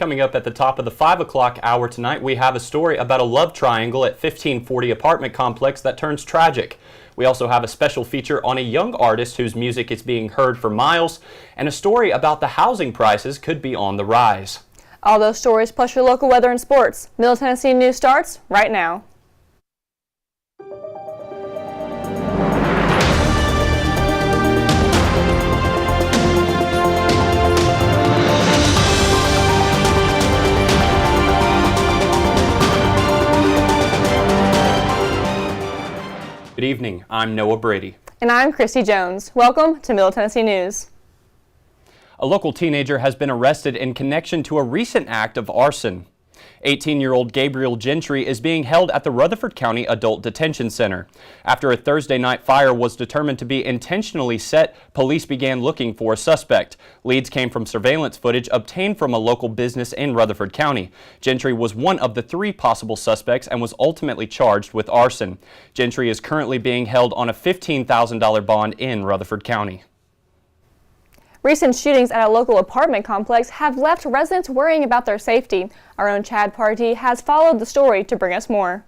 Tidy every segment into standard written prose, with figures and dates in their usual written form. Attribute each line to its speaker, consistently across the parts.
Speaker 1: Coming up at the top of the 5 o'clock hour tonight, we have a story about a love triangle at 1540 apartment complex that turns tragic. We also have a special feature on a young artist whose music is being heard for miles, and a story about the housing prices could be on the rise.
Speaker 2: All those stories plus your local weather and sports. Middle Tennessee News starts right now.
Speaker 1: Good evening, I'm Noah Brady.
Speaker 2: And I'm Christy Jones. Welcome to Middle Tennessee News.
Speaker 1: A local teenager has been arrested in connection to a recent act of arson. 18-year-old Gabriel Gentry is being held at the Rutherford County Adult Detention Center. After a Thursday night fire was determined to be intentionally set, police began looking for a suspect. Leads came from surveillance footage obtained from a local business in Rutherford County. Gentry was one of the 3 possible suspects and was ultimately charged with arson. Gentry is currently being held on a $15,000 bond in Rutherford County.
Speaker 2: Recent shootings at a local apartment complex have left residents worrying about their safety. Our own Chad Party has followed the story to bring us more.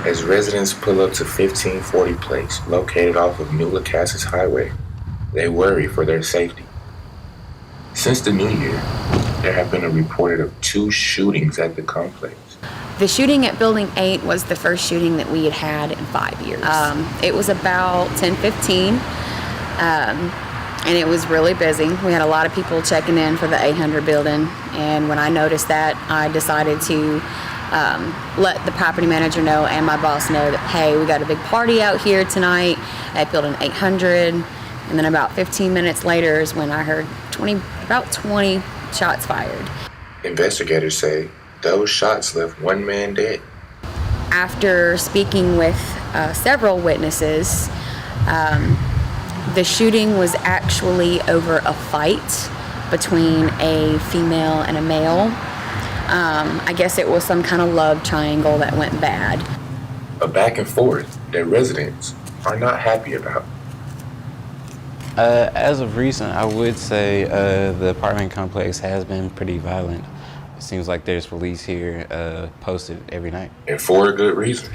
Speaker 3: As residents pull up to 1540 Place, located off of New Lacassas Highway, they worry for their safety. Since the new year, there have been a reported of 2 shootings at the complex.
Speaker 4: The shooting at Building 8 was the first shooting that we had had in 5 years. It was about 10:15, and it was really busy. We had a lot of people checking in for the 800 building, and when I noticed that, I decided to let the property manager know and my boss know that, hey, we got a big party out here tonight at Building 800, and then about 15 minutes later is when I heard about 20 shots fired.
Speaker 3: Investigators say those shots left 1 man dead.
Speaker 4: After speaking with several witnesses, the shooting was actually over a fight between a female and a male. I guess it was some kind of love triangle that went bad.
Speaker 3: A back and forth that residents are not happy about.
Speaker 5: As of recent, I would say the apartment complex has been pretty violent. It seems like there's police here posted every night.
Speaker 3: And for a good reason.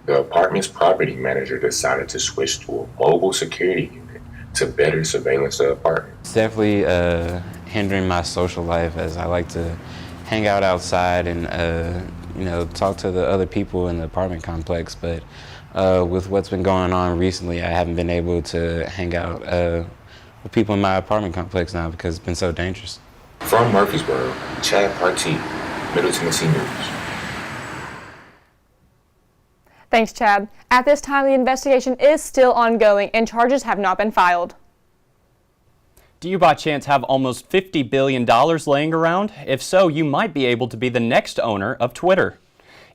Speaker 3: The apartment's property manager decided to switch to a mobile security unit to better surveillance the apartment.
Speaker 5: It's definitely hindering my social life, as I like to hang out outside and talk to the other people in the apartment complex. But with what's been going on recently, I haven't been able to hang out with people in my apartment complex now because it's been so dangerous.
Speaker 3: From Murfreesboro, Chad Party, Middle Tennessee News.
Speaker 2: Thanks, Chad. At this time, the investigation is still ongoing and charges have not been filed.
Speaker 1: Do you by chance have almost $50 billion laying around? If so, you might be able to be the next owner of Twitter.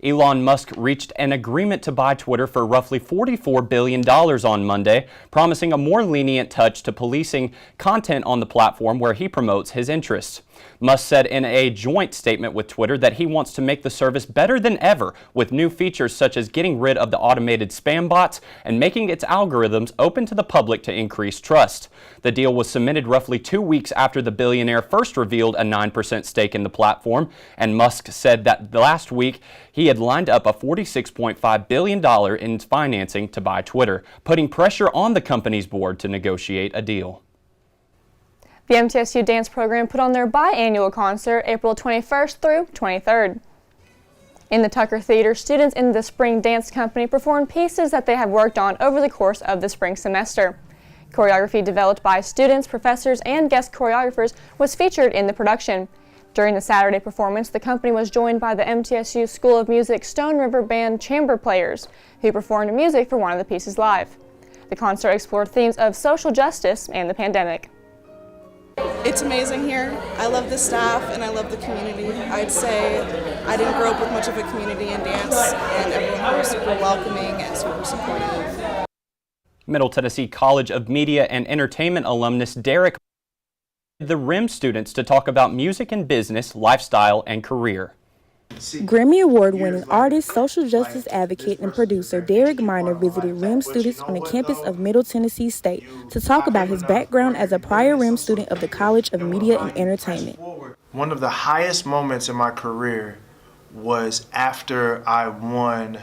Speaker 1: Elon Musk reached an agreement to buy Twitter for roughly $44 billion on Monday, promising a more lenient touch to policing content on the platform where he promotes his interests. Musk said in a joint statement with Twitter that he wants to make the service better than ever with new features such as getting rid of the automated spam bots and making its algorithms open to the public to increase trust. The deal was cemented roughly 2 weeks after the billionaire first revealed a 9% stake in the platform, and Musk said that last week he had lined up a $46.5 billion in financing to buy Twitter, putting pressure on the company's board to negotiate a deal.
Speaker 2: The MTSU dance program put on their biannual concert April 21st through 23rd. In the Tucker Theater, students in the Spring Dance Company performed pieces that they have worked on over the course of the spring semester. Choreography developed by students, professors, and guest choreographers was featured in the production. During the Saturday performance, the company was joined by the MTSU School of Music Stone River Band chamber players, who performed music for one of the pieces live. The concert explored themes of social justice and the pandemic.
Speaker 6: It's amazing here. I love the staff and I love the community. I'd say I didn't grow up with much of a community in dance, and everyone was super welcoming and super supportive.
Speaker 1: Middle Tennessee College of Media and Entertainment alumnus Derek the RIM students to talk about music and business, lifestyle, and career.
Speaker 7: Grammy Award-winning artist, social justice advocate, and producer Derek Minor visited REM students on the campus of Middle Tennessee State to talk about his background as a prior REM student of the College of Media and Entertainment.
Speaker 8: One of the highest moments in my career was after I won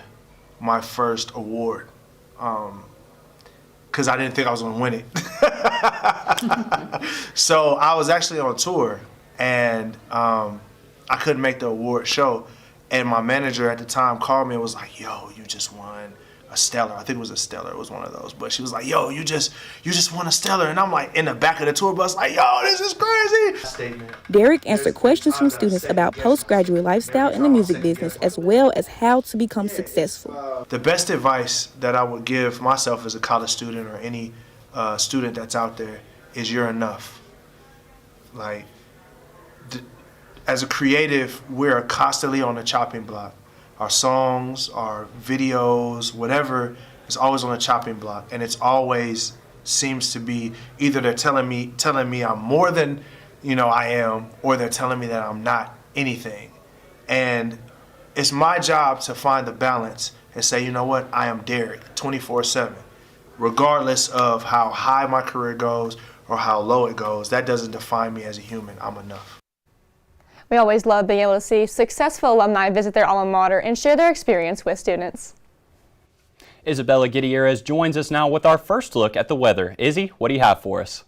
Speaker 8: my first award, because I didn't think I was going to win it. So I was actually on tour, and I couldn't make the award show. And my manager at the time called me and was like, "Yo, you just won a Stellar." I think it was a Stellar. It was one of those. But she was like, "Yo, you just won a Stellar." And I'm like in the back of the tour bus like, "Yo, this is crazy."
Speaker 7: Derek answered questions from students about postgraduate lifestyle in the music business, as well as how to become successful.
Speaker 8: The best advice that I would give myself as a college student or any student that's out there is you're enough. Like, as a creative, we're constantly on the chopping block. Our songs, our videos, whatever is always on the chopping block, and it's always seems to be either they're telling me I'm more than I am, or they're telling me that I'm not anything. And it's my job to find the balance and say, you know what, I am Derek 24/7, regardless of how high my career goes or how low it goes. That doesn't define me as a human. I'm enough.
Speaker 2: We always love being able to see successful alumni visit their alma mater and share their experience with students.
Speaker 1: Isabella Gutierrez joins us now with our first look at the weather. Izzy, what do you have for us?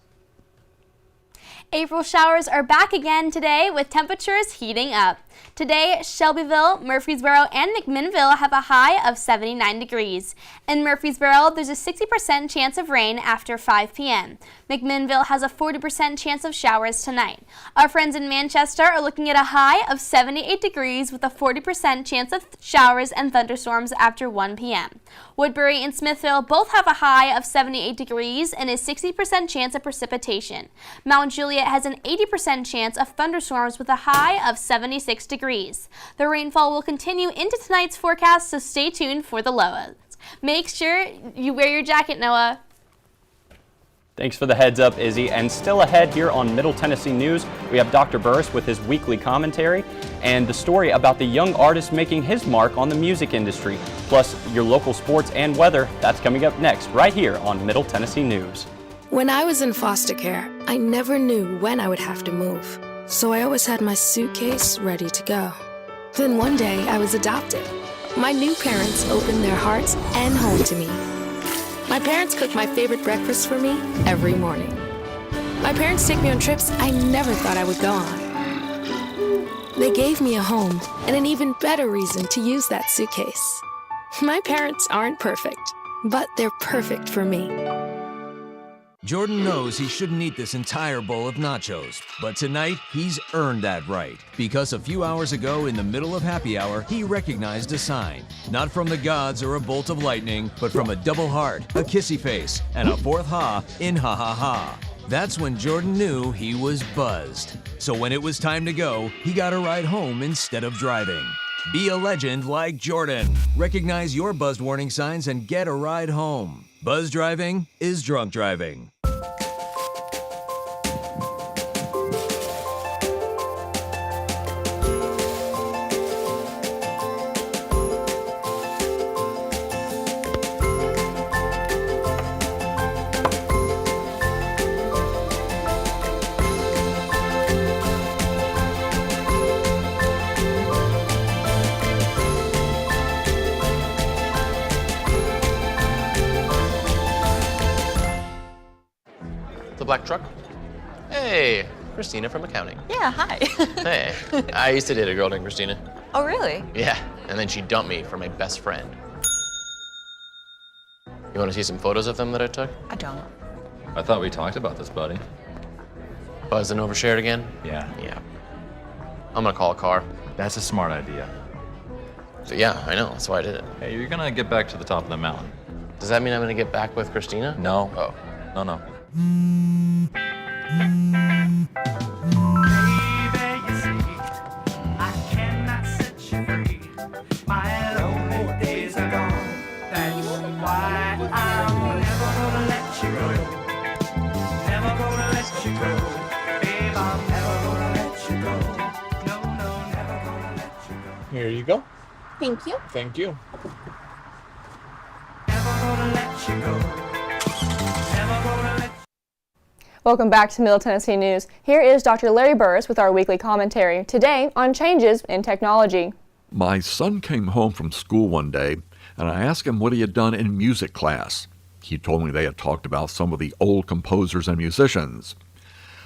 Speaker 9: April showers are back again today with temperatures heating up. Today, Shelbyville, Murfreesboro, and McMinnville have a high of 79 degrees. In Murfreesboro, there's a 60% chance of rain after 5 p.m. McMinnville has a 40% chance of showers tonight. Our friends in Manchester are looking at a high of 78 degrees with a 40% chance of showers and thunderstorms after 1 p.m. Woodbury and Smithville both have a high of 78 degrees and a 60% chance of precipitation. Mount Juliet has an 80% chance of thunderstorms with a high of 76 degrees. The rainfall will continue into tonight's forecast, so stay tuned for the lows. Make sure you wear your jacket, Noah.
Speaker 1: Thanks for the heads up, Izzy. And still ahead here on Middle Tennessee News, we have Dr. Burris with his weekly commentary and the story about the young artist making his mark on the music industry, plus your local sports and weather. That's coming up next, right here on Middle Tennessee News.
Speaker 10: When I was in foster care, I never knew when I would have to move, so I always had my suitcase ready to go. Then one day, I was adopted. My new parents opened their hearts and home to me. My parents cook my favorite breakfast for me every morning. My parents take me on trips I never thought I would go on. They gave me a home and an even better reason to use that suitcase. My parents aren't perfect, but they're perfect for me.
Speaker 11: Jordan knows he shouldn't eat this entire bowl of nachos, but tonight he's earned that right, because a few hours ago in the middle of happy hour, he recognized a sign, not from the gods or a bolt of lightning, but from a double heart, a kissy face, and a fourth ha in ha ha ha. That's when Jordan knew he was buzzed. So when it was time to go, he got a ride home instead of driving. Be a legend like Jordan. Recognize your buzzed warning signs and get a ride home. Buzz driving is drunk driving.
Speaker 12: Black truck. Hey, Christina from accounting.
Speaker 13: Yeah, hi.
Speaker 12: Hey, I used to date a girl named Christina.
Speaker 13: Oh, really?
Speaker 12: Yeah, and then she dumped me for my best friend. You want to see some photos of them that I took?
Speaker 13: I don't.
Speaker 14: I thought we talked about this, buddy.
Speaker 12: Buzzed and overshared again?
Speaker 14: Yeah.
Speaker 12: Yeah. I'm gonna call a car.
Speaker 14: That's a smart idea.
Speaker 12: So yeah, I know, that's why I did it.
Speaker 14: Hey, you're gonna get back to the top of the mountain.
Speaker 12: Does that mean I'm gonna get back with Christina?
Speaker 14: No.
Speaker 12: Oh.
Speaker 14: No.
Speaker 13: Here you go.
Speaker 2: Thank you.
Speaker 13: Thank you.
Speaker 2: Welcome back to Middle Tennessee News. Here is Dr. Larry Burris with our weekly commentary, today on changes in technology.
Speaker 15: My son came home from school one day, and I asked him what he had done in music class. He told me they had talked about some of the old composers and musicians.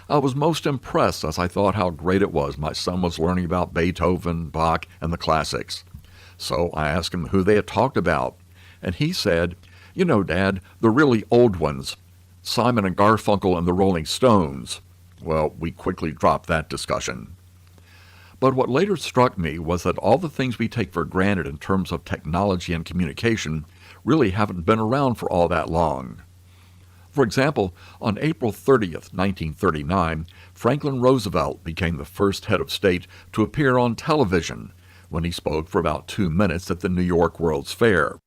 Speaker 15: I was most impressed as I thought how great it was my son was learning about Beethoven, Bach, and the classics. So I asked him who they had talked about, and he said, "You know, Dad, the really old ones. Simon and Garfunkel and the Rolling Stones." Well, we quickly dropped that discussion. But what later struck me was that all the things we take for granted in terms of technology and communication really haven't been around for all that long. For example, on April 30th, 1939, Franklin Roosevelt became the first head of state to appear on television when he spoke for about 2 minutes at the New York World's Fair.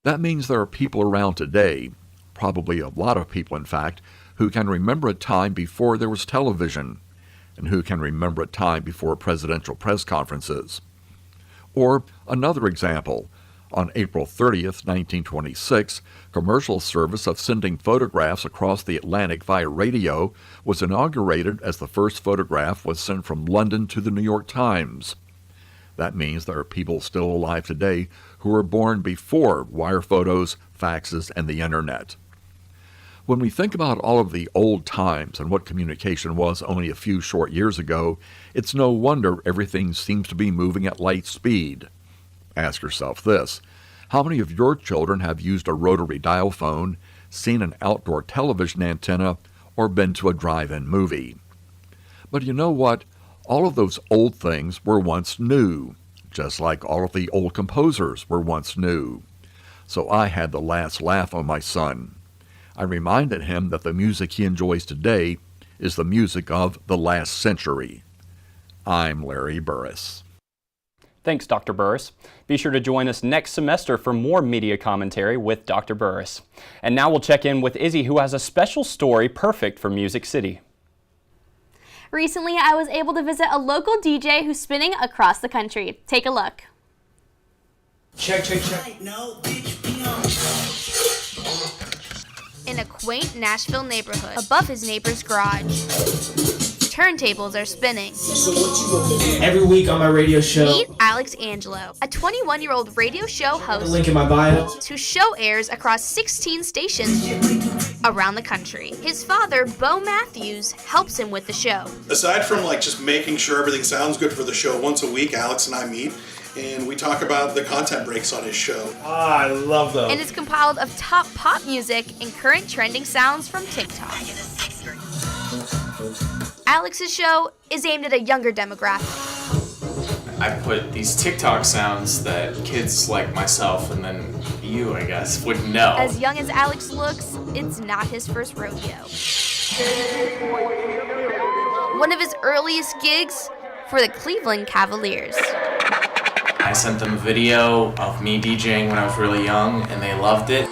Speaker 15: That means there are people around today, probably a lot of people in fact, who can remember a time before there was television, and who can remember a time before presidential press conferences. Or another example, on April 30th, 1926, commercial service of sending photographs across the Atlantic via radio was inaugurated as the first photograph was sent from London to the New York Times. That means there are people still alive today who were born before wire photos, faxes, and the internet. When we think about all of the old times and what communication was only a few short years ago, it's no wonder everything seems to be moving at light speed. Ask yourself this: how many of your children have used a rotary dial phone, seen an outdoor television antenna, or been to a drive-in movie? But you know what? All of those old things were once new, just like all of the old composers were once new. So I had the last laugh on my son. I reminded him that the music he enjoys today is the music of the last century. I'm Larry Burris.
Speaker 1: Thanks, Dr. Burris. Be sure to join us next semester for more media commentary with Dr. Burris. And now we'll check in with Izzy, who has a special story perfect for Music City.
Speaker 9: Recently, I was able to visit a local DJ who's spinning across the country. Take a look.
Speaker 16: Check.
Speaker 9: In a quaint Nashville neighborhood, above his neighbor's garage, turntables are spinning.
Speaker 16: Every week on my radio show.
Speaker 9: Meet Alex Angelo, a 21-year-old radio show host.
Speaker 16: The link in my bio.
Speaker 9: Whose show airs across 16 stations around the country. His father, Bo Matthews, helps him with the show.
Speaker 17: Aside from just making sure everything sounds good for the show, once a week Alex and I meet and we talk about the content breaks on his show.
Speaker 16: I love those.
Speaker 9: And it's compiled of top pop music and current trending sounds from TikTok. Alex's show is aimed at a younger demographic.
Speaker 18: I put these TikTok sounds that kids like myself and then you, I guess, would know.
Speaker 9: As young as Alex looks, it's not his first rodeo. One of his earliest gigs for the Cleveland Cavaliers.
Speaker 18: I sent them a video of me DJing when I was really young, and they loved it.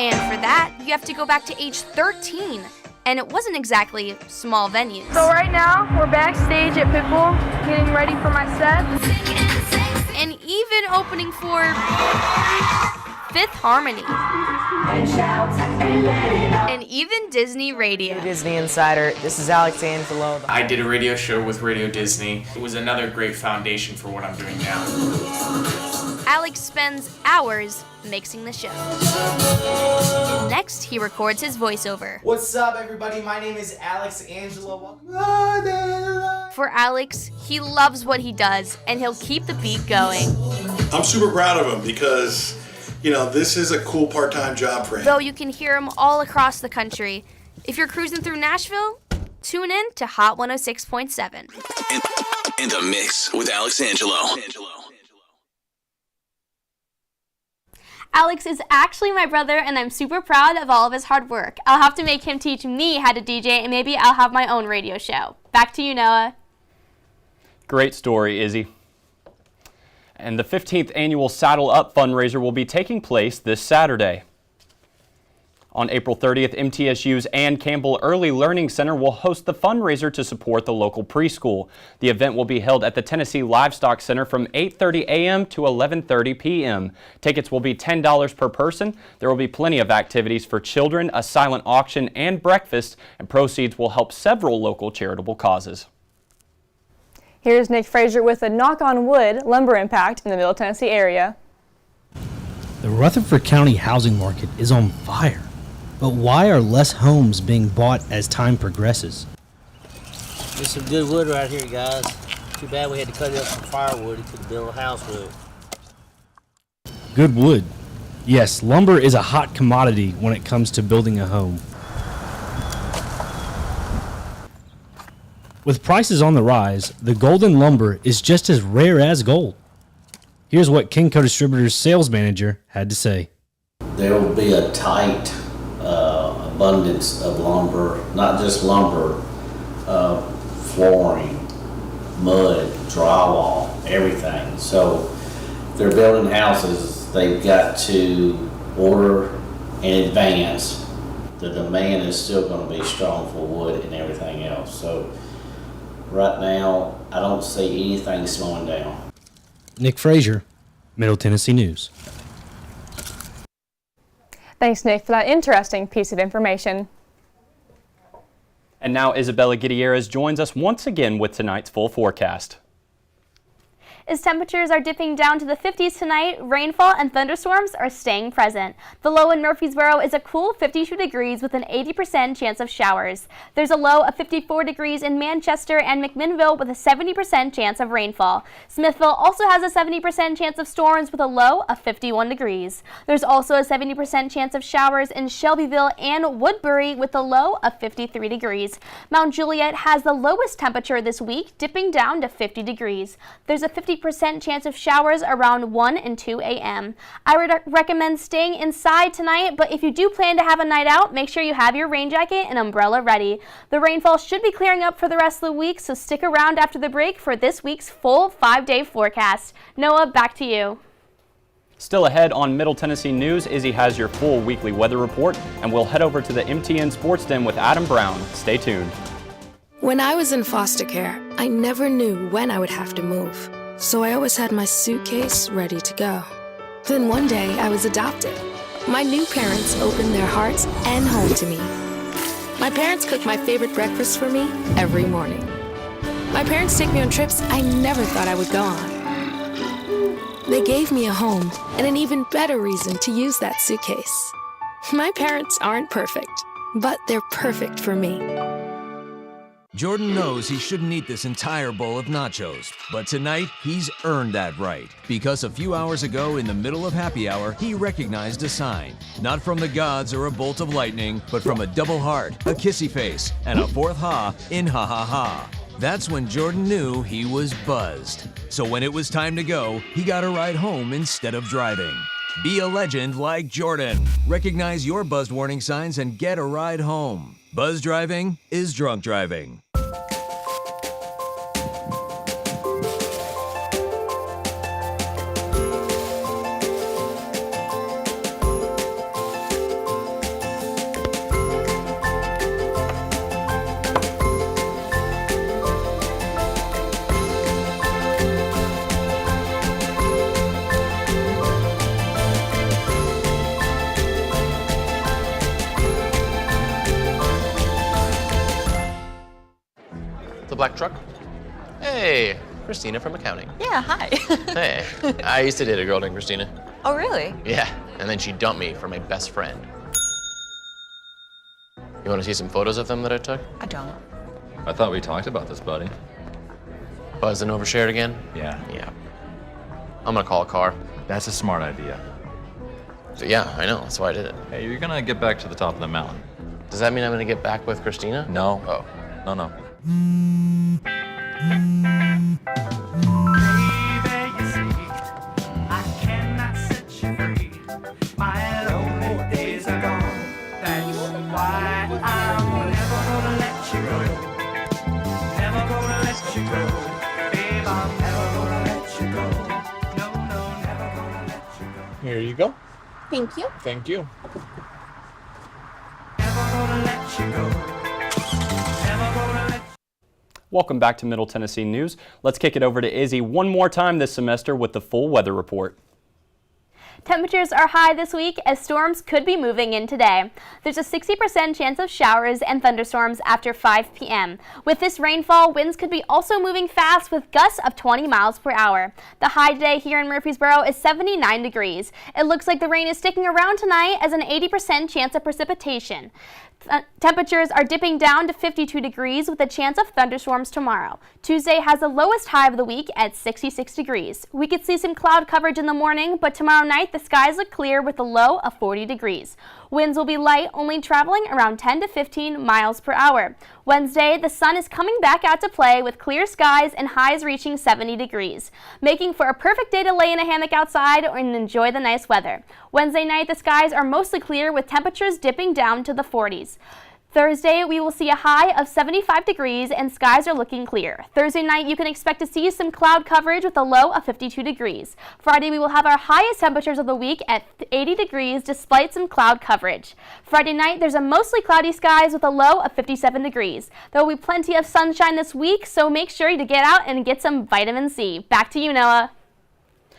Speaker 9: And for that, you have to go back to age 13, and it wasn't exactly small venues.
Speaker 19: So right now, we're backstage at Pitbull, getting ready for my set.
Speaker 9: And even opening for Fifth Harmony. And even Disney Radio.
Speaker 20: Disney Insider, this is Alex Angelo.
Speaker 18: I did a radio show with Radio Disney. It was another great foundation for what I'm doing now.
Speaker 9: Alex spends hours mixing the show. Next, he records his voiceover.
Speaker 16: What's up, everybody? My name is Alex Angelo.
Speaker 9: For Alex, he loves what he does, and he'll keep the beat going.
Speaker 17: I'm super proud of him because, this is a cool part-time job for him.
Speaker 9: Though you can hear him all across the country. If you're cruising through Nashville, tune in to Hot 106.7.
Speaker 21: In the mix with Alex Angelo.
Speaker 9: Alex is actually my brother, and I'm super proud of all of his hard work. I'll have to make him teach me how to DJ, and maybe I'll have my own radio show. Back to you, Noah.
Speaker 1: Great story, Izzy. And the 15th annual Saddle Up fundraiser will be taking place this Saturday. On April 30th, MTSU's Ann Campbell Early Learning Center will host the fundraiser to support the local preschool. The event will be held at the Tennessee Livestock Center from 8:30 a.m. to 11:30 p.m. Tickets will be $10 per person. There will be plenty of activities for children, a silent auction, and breakfast, and proceeds will help several local charitable causes.
Speaker 2: Here's Nick Frazier with a knock on wood lumber impact in the Middle Tennessee area.
Speaker 13: The Rutherford County housing market is on fire. But why are less homes being bought as time progresses?
Speaker 22: There's some good wood right here, guys. Too bad we had to cut it up for firewood to build a house with it.
Speaker 13: Good wood. Yes, lumber is a hot commodity when it comes to building a home. With prices on the rise, the golden lumber is just as rare as gold. Here's what Kinco Distributors sales manager had to say.
Speaker 23: There will be a tight abundance of lumber, not just lumber, flooring, mud, drywall, everything. So if they're building houses, they've got to order in advance. The demand is still going to be strong for wood and everything else. So right now, I don't see anything slowing down.
Speaker 13: Nick Frazier, Middle Tennessee News.
Speaker 2: Thanks, Nick, for that interesting piece of information.
Speaker 1: And now Isabella Gutierrez joins us once again with tonight's full forecast.
Speaker 9: As temperatures are dipping down to the 50s tonight, rainfall and thunderstorms are staying present. The low in Murfreesboro is a cool 52 degrees with an 80% chance of showers. There's a low of 54 degrees in Manchester and McMinnville with a 70% chance of rainfall. Smithville also has a 70% chance of storms with a low of 51 degrees. There's also a 70% chance of showers in Shelbyville and Woodbury with a low of 53 degrees. Mount Juliet has the lowest temperature this week, dipping down to 50 degrees. There's a 50% chance of showers around 1 and 2 a.m. I would recommend staying inside tonight, but if you do plan to have a night out, make sure you have your rain jacket and umbrella ready. The rainfall should be clearing up for the rest of the week, so stick around after the break for this week's full 5-day forecast. Noah, back to you.
Speaker 1: Still ahead on Middle Tennessee News, Izzy has your full weekly weather report, and we'll head over to the MTN Sports Den with Adam Brown. Stay tuned.
Speaker 10: When I was in foster care, I never knew when I would have to move. So I always had my suitcase ready to go. Then one day I was adopted. My new parents opened their hearts and home to me. My parents cook my favorite breakfast for me every morning. My parents take me on trips I never thought I would go on. They gave me a home and an even better reason to use that suitcase. My parents aren't perfect, but they're perfect for me.
Speaker 11: Jordan knows he shouldn't eat this entire bowl of nachos, but tonight he's earned that right. Because a few hours ago in the middle of happy hour, he recognized a sign. Not from the gods or a bolt of lightning, but from a double heart, a kissy face, and a fourth ha in ha ha ha. That's when Jordan knew he was buzzed. So when it was time to go, he got a ride home instead of driving. Be a legend like Jordan. Recognize your buzzed warning signs and get a ride home. Buzz driving is drunk driving.
Speaker 12: Black truck. Hey, Christina from accounting.
Speaker 24: Yeah, hi.
Speaker 12: Hey, I used to date a girl named Christina.
Speaker 24: Oh, really?
Speaker 12: Yeah, and then she dumped me for my best friend. You want to see some photos of them that I took?
Speaker 24: I don't.
Speaker 14: I thought we talked about this, buddy.
Speaker 12: Buzzed and overshared again?
Speaker 14: Yeah.
Speaker 12: Yeah. I'm gonna call a car.
Speaker 14: That's a smart idea.
Speaker 12: So yeah, I know, that's why I did it.
Speaker 14: Hey, you're gonna get back to the top of the mountain.
Speaker 12: Does that mean I'm gonna get back with Christina?
Speaker 14: No.
Speaker 12: Oh.
Speaker 14: No.
Speaker 25: Here you go.
Speaker 24: Thank you.
Speaker 25: Thank you.
Speaker 1: Welcome back to Middle Tennessee News. Let's kick it over to Izzy one more time this semester with the full weather report.
Speaker 9: Temperatures are high this week as storms could be moving in today. There's a 60% chance of showers and thunderstorms after 5 p.m. With this rainfall, winds could be also moving fast with gusts of 20 miles per hour. The high today here in Murfreesboro is 79 degrees. It looks like the rain is sticking around tonight as an 80% chance of precipitation. Temperatures are dipping down to 52 degrees with a chance of thunderstorms tomorrow. Tuesday has the lowest high of the week at 66 degrees. We could see some cloud coverage in the morning, but tomorrow night the skies look clear with a low of 40 degrees. Winds will be light, only traveling around 10 to 15 miles per hour. Wednesday, the sun is coming back out to play with clear skies and highs reaching 70 degrees, making for a perfect day to lay in a hammock outside and enjoy the nice weather. Wednesday night, the skies are mostly clear with temperatures dipping down to the 40s. Thursday, we will see a high of 75 degrees and skies are looking clear. Thursday night, you can expect to see some cloud coverage with a low of 52 degrees. Friday, we will have our highest temperatures of the week at 80 degrees despite some cloud coverage. Friday night, there's a mostly cloudy skies with a low of 57 degrees. There will be plenty of sunshine this week, so make sure to get out and get some vitamin C. Back to you, Noah.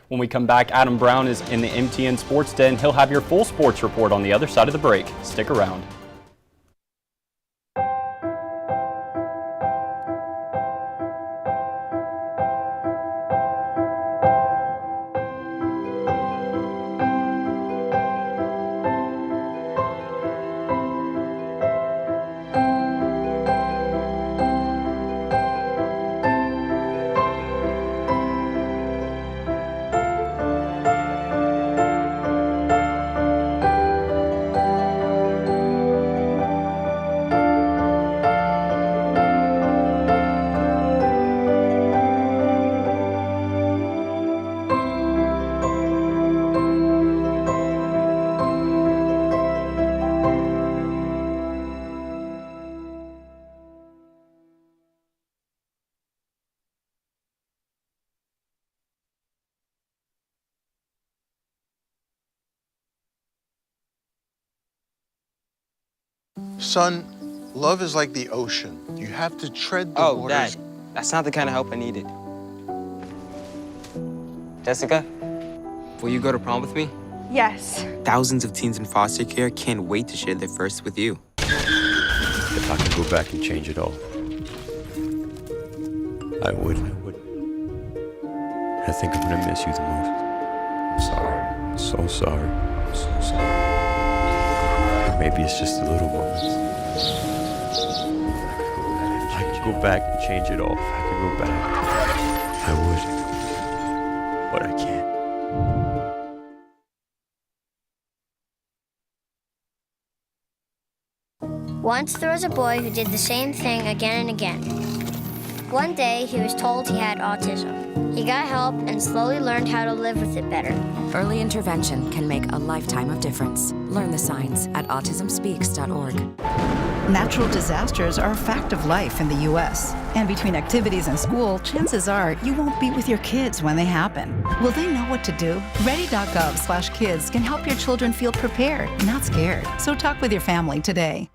Speaker 1: When we come back, Adam Brown is in the MTN Sports Den. He'll have your full sports report on the other side of the break. Stick around.
Speaker 3: Son, love is like the ocean. You have to tread the waters.
Speaker 4: Dad, that's not the kind of help I needed. Jessica, will you go to prom with me?
Speaker 19: Yes.
Speaker 4: Thousands of teens in foster care can't wait to share their first with you.
Speaker 5: If I could go back and change it all, I would. I think I'm gonna miss you the most. I'm sorry. I'm so sorry. I'm so sorry. Maybe it's just the little moments. If I could go back and change it all, if I could go back, I would. But I can't.
Speaker 24: Once there was a boy who did the same thing again and again. One day, he was told he had autism. He got help and slowly learned how to live with it better.
Speaker 25: Early intervention can make a lifetime of difference. Learn the signs at autismspeaks.org.
Speaker 26: Natural disasters are a fact of life in the U.S. And between activities and school, chances are you won't be with your kids when they happen. Will they know what to do? Ready.gov/kids can help your children feel prepared, not scared. So talk with your family today.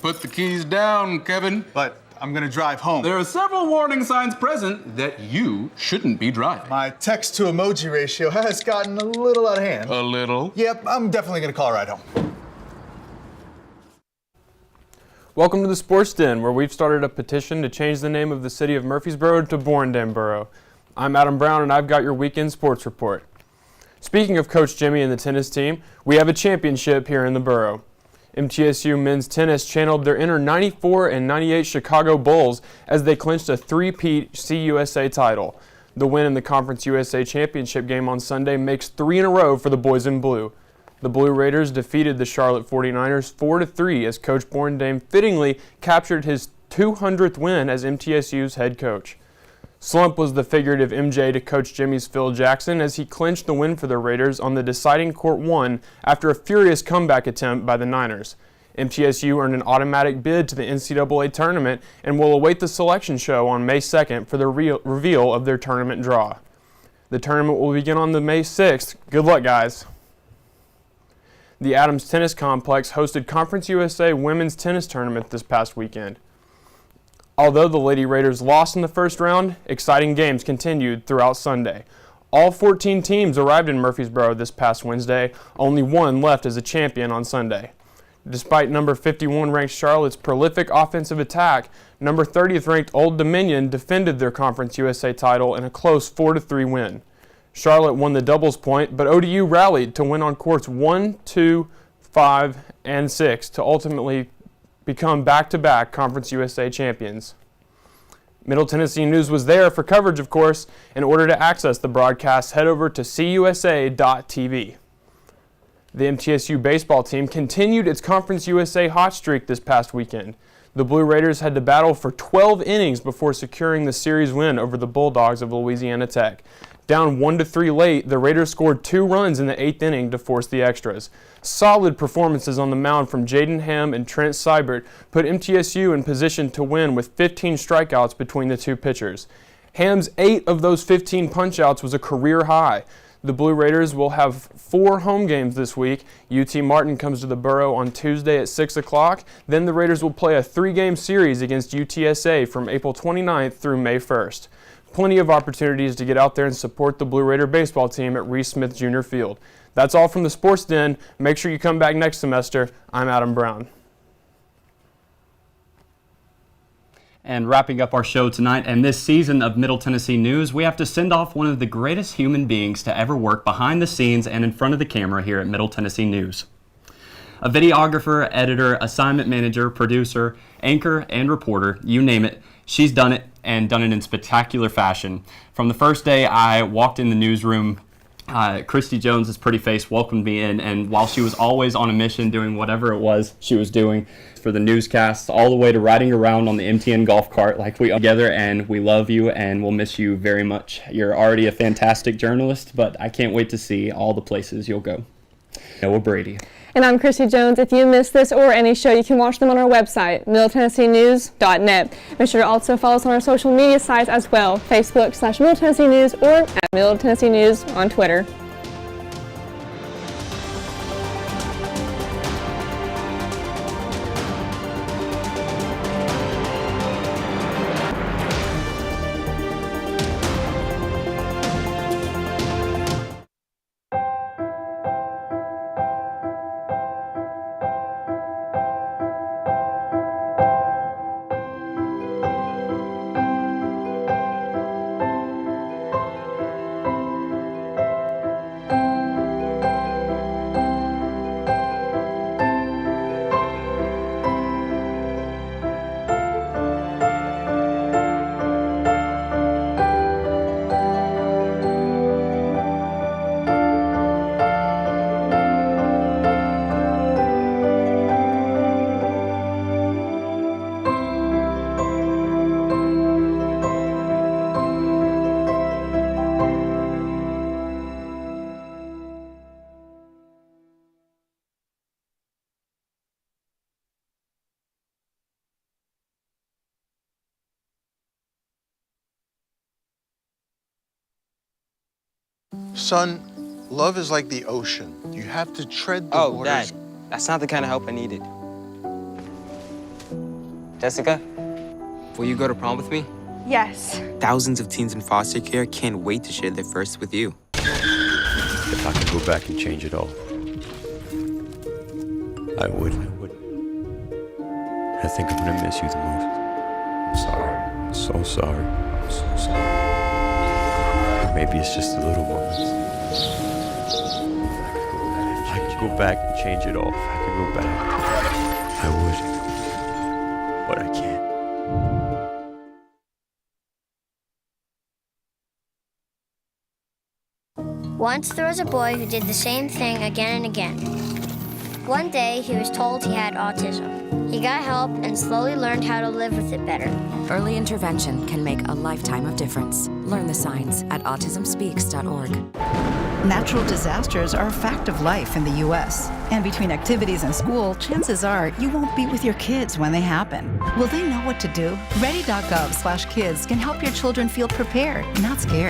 Speaker 27: Put the keys down, Kevin.
Speaker 28: But I'm gonna drive home.
Speaker 27: There are several warning signs present that you shouldn't be driving.
Speaker 28: My text to emoji ratio has gotten a little out of hand.
Speaker 27: A little?
Speaker 28: Yep, I'm definitely gonna call a ride home.
Speaker 29: Welcome to the Sports Den, where we've started a petition to change the name of the city of Murfreesboro to Borndam Borough. I'm Adam Brown, and I've got your weekend sports report. Speaking of Coach Jimmy and the tennis team, we have a championship here in the borough. MTSU men's tennis channeled their inner 94 and 98 Chicago Bulls as they clinched a three-peat CUSA title. The win in the Conference USA Championship game on Sunday makes 3 in a row for the boys in blue. The Blue Raiders defeated the Charlotte 49ers 4-3 as Coach Borndam fittingly captured his 200th win as MTSU's head coach. Slump was the figurative MJ to Coach Jimmy's Phil Jackson as he clinched the win for the Raiders on the deciding court 1 after a furious comeback attempt by the Niners. MTSU earned an automatic bid to the NCAA tournament and will await the selection show on May 2nd for the reveal of their tournament draw. The tournament will begin on the May 6th. Good luck, guys. the Adams Tennis Complex hosted Conference USA Women's Tennis Tournament this past weekend. Although the Lady Raiders lost in the first round, exciting games continued throughout Sunday. All 14 teams arrived in Murfreesboro this past Wednesday, only one left as a champion on Sunday. Despite number 51 ranked Charlotte's prolific offensive attack, number 30th ranked Old Dominion defended their Conference USA title in a close 4-3 win. Charlotte won the doubles point, but ODU rallied to win on courts 1, 2, 5, and 6 to ultimately become back-to-back Conference USA champions. Middle Tennessee News was there for coverage, of course. In order to access the broadcast, head over to cusa.tv. The MTSU baseball team continued its Conference USA hot streak this past weekend. The Blue Raiders had to battle for 12 innings before securing the series win over the Bulldogs of Louisiana Tech. Down 1-3 late, the Raiders scored 2 runs in the 8th inning to force the extras. Solid performances on the mound from Jaden Ham and Trent Seibert put MTSU in position to win with 15 strikeouts between the two pitchers. Ham's 8 of those 15 punchouts was a career high. The Blue Raiders will have 4 home games this week. UT Martin comes to the Borough on Tuesday at 6 o'clock. Then the Raiders will play a 3-game series against UTSA from April 29th through May 1st. Plenty of opportunities to get out there and support the Blue Raider baseball team at Reese Smith Jr. Field. That's all from the Sports Den. Make sure you come back next semester. I'm Adam Brown.
Speaker 1: And wrapping up our show tonight and this season of Middle Tennessee News, we have to send off one of the greatest human beings to ever work behind the scenes and in front of the camera here at Middle Tennessee News. A videographer, editor, assignment manager, producer, anchor, and reporter, you name it, she's done it and done it in spectacular fashion. From the first day I walked in the newsroom, Christy Jones' pretty face welcomed me in, and while she was always on a mission doing whatever it was she was doing for the newscasts, all the way to riding around on the MTN golf cart like we are together, and we love you and we'll miss you very much. You're already a fantastic journalist, but I can't wait to see all the places you'll go. Noah Brady.
Speaker 2: And I'm Christy Jones. If you missed this or any show, you can watch them on our website, middletennesseenews.net. Make sure to also follow us on our social media sites as well, Facebook/Middle Tennessee News or at Middle Tennessee News on Twitter.
Speaker 3: Son, love is like the ocean. You have to tread the waters.
Speaker 4: Dad, that's not the kind of help I needed. Jessica, will you go to prom with me?
Speaker 19: Yes.
Speaker 4: Thousands of teens in foster care can't wait to share their first with you.
Speaker 5: If I could go back and change it all, I would. I think I'm gonna miss you the most. I'm sorry. I'm so sorry. I'm so sorry. Maybe it's just the little moments. If I could go back and change it all, if I could go back, I would. But I can't.
Speaker 24: Once there was a boy who did the same thing again and again. One day, he was told he had autism. He got help and slowly learned how to live with it better.
Speaker 25: Early intervention can make a lifetime of difference. Learn the signs at autismspeaks.org.
Speaker 26: Natural disasters are a fact of life in the U.S. And between activities and school, chances are you won't be with your kids when they happen. Will they know what to do? Ready.gov/kids can help your children feel prepared, not scared.